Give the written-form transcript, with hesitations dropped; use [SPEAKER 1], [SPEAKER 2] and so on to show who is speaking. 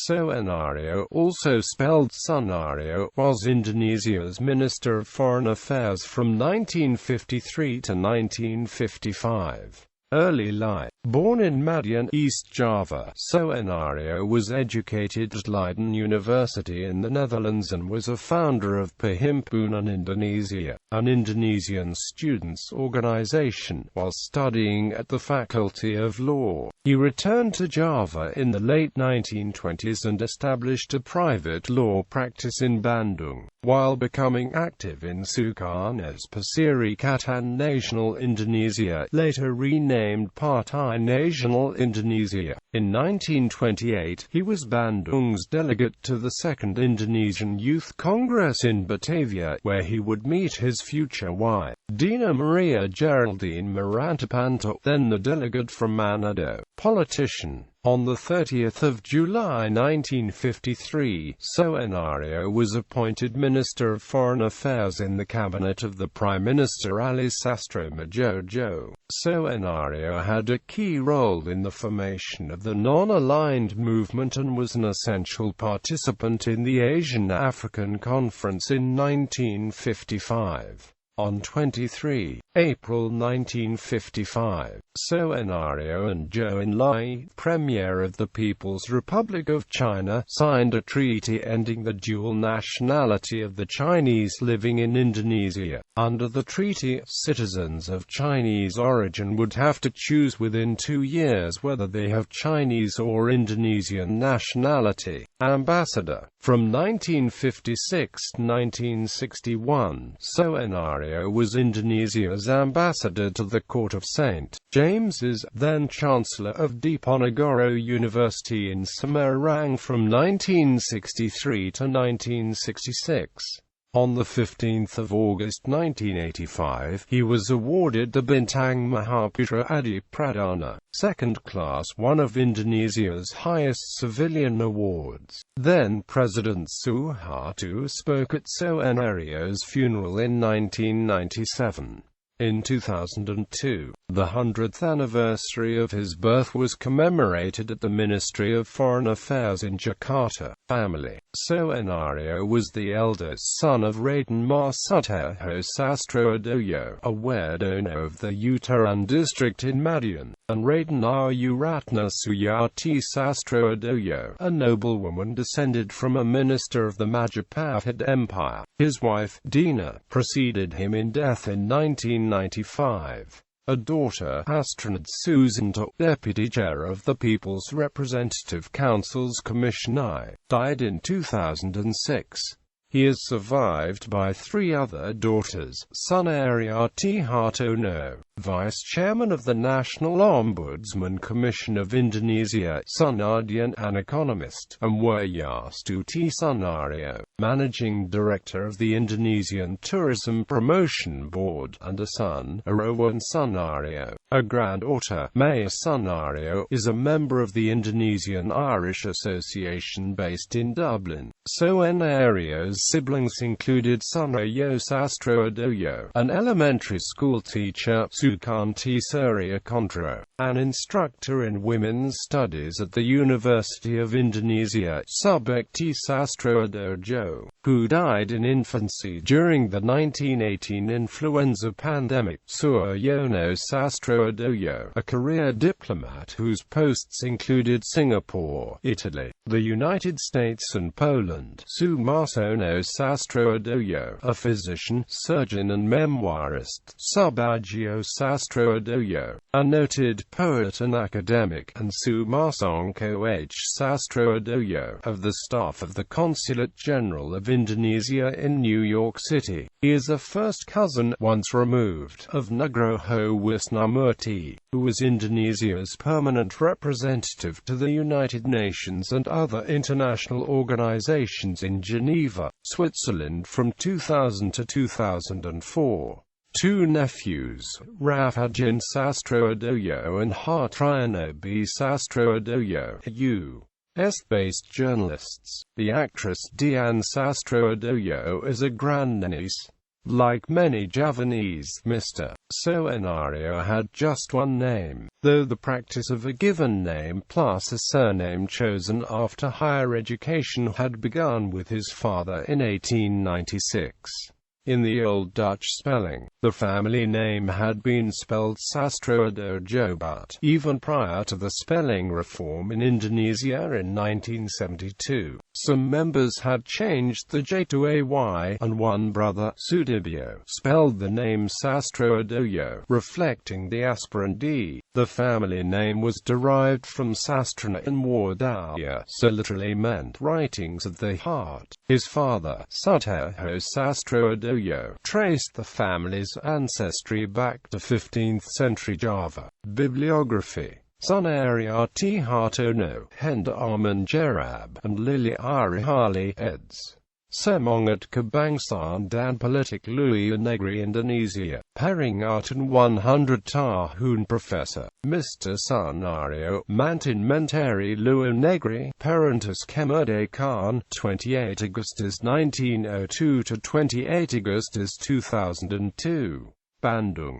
[SPEAKER 1] Soenario, also spelled Sunario, was Indonesia's Minister of Foreign Affairs from 1953 to 1955. Early life. Born in Madiun, East Java, Soenario was educated at Leiden University in the Netherlands and was a founder of Perhimpunan Indonesia, an Indonesian students' organization, while studying at the Faculty of Law. He returned to Java in the late 1920s and established a private law practice in Bandung, while becoming active in Sukarno's Perserikatan Nasional Indonesia, later renamed Partai Nasional Indonesia. In 1928, he was Bandung's delegate to the Second Indonesian Youth Congress in Batavia, where he would meet his future wife, Dina Maria Geraldine Marantapanto, then the delegate from Manado. Politician. On 30 July 1953, Soenario was appointed Minister of Foreign Affairs in the cabinet of the Prime Minister Ali Sastromojojo. Soenario had a key role in the formation of the non-aligned movement and was an essential participant in the Asian-African Conference in 1955. On 23 April 1955, Soenario and Zhou Enlai, Premier of the People's Republic of China, signed a treaty ending the dual nationality of the Chinese living in Indonesia. Under the treaty, citizens of Chinese origin would have to choose within 2 years whether they have Chinese or Indonesian nationality. Ambassador. From 1956 to 1961, Soenario was Indonesia's ambassador to the Court of St. James's, then Chancellor of Diponegoro University in Semarang from 1963 to 1966. On 15 August 1985, he was awarded the Bintang Mahaputra Adi Pradana, second class, one of Indonesia's highest civilian awards. Then President Suharto spoke at Soenario's funeral in 1997. In 2002, the 100th anniversary of his birth was commemorated at the Ministry of Foreign Affairs in Jakarta. Family. Soenario was the eldest son of Raden Mas Sutejo Sastroadoyo, a Wardono of the Utaran district in Madiun, and Raden Ayu Ratna Suyati Sastroadoyo, a noblewoman descended from a minister of the Majapahit Empire. His wife, Dina, preceded him in death in 1995. A daughter, Astrid Susanto, Deputy Chair of the People's Representative Council's Commission I, died in 2006. He is survived by 3 other daughters: Sunaryati Hartono, Vice Chairman of the National Ombudsman Commission of Indonesia, Sunardian, an economist, and Wiryastuti Sunario, Managing Director of the Indonesian Tourism Promotion Board, and a son, Arawan Sunario. A granddaughter, Maya Sunario, is a member of the Indonesian Irish Association based in Dublin. Soenario's siblings included Sunario Sastroadoyo, an elementary school teacher, Sukanti Surya Kontro, an instructor in women's studies at the University of Indonesia, Subekti Sastroadojo, who died in infancy during the 1918 influenza pandemic. Suyono Sastroadoyo, a career diplomat whose posts included Singapore, Italy, the United States and Poland. Sumarsono Sastroadoyo, a physician, surgeon and memoirist. Subagio Sastroadoyo, a noted poet and academic, and Sumarsongko H. Sastroadoyo, of the staff of the Consulate General of Indonesia in New York City. He is a first cousin, once removed, of Nugroho Wisnamurti, who was Indonesia's permanent representative to the United Nations and other international organizations in Geneva, Switzerland from 2000 to 2004. 2 nephews, Rafajin Sastroadoyo and Hartriano B. Sastroadoyo, U.S.-based journalists. The actress Dian Sastroadoyo is a grandniece. Like many Javanese, Mr. Soenario had just one name, though the practice of a given name plus a surname chosen after higher education had begun with his father in 1896. In the Old Dutch spelling, the family name had been spelled Sastroedojo, but even prior to the spelling reform in Indonesia in 1972, some members had changed the J to a Y, and one brother, Sudibyo, spelled the name Sastroedojo, reflecting the aspirant D. The family name was derived from Sastrana in Wardaya, so literally meant writings of the heart. His father, Sutejo Sastroedojo, traced the family's ancestry back to 15th century Java. Bibliography: Sunario T. Hartono, Henda Arman Jerab, and Lily Arihali, eds. Semangat Kebangsaan dan Politik Luar Negeri Indonesia, Peringatan 100 Tahun Professor, Mr. Soenario, Mantan Menteri Luar Negeri, Parentis Kemerdekaan, 28 Agustus 1902 to 28 Agustus 2002. Bandung.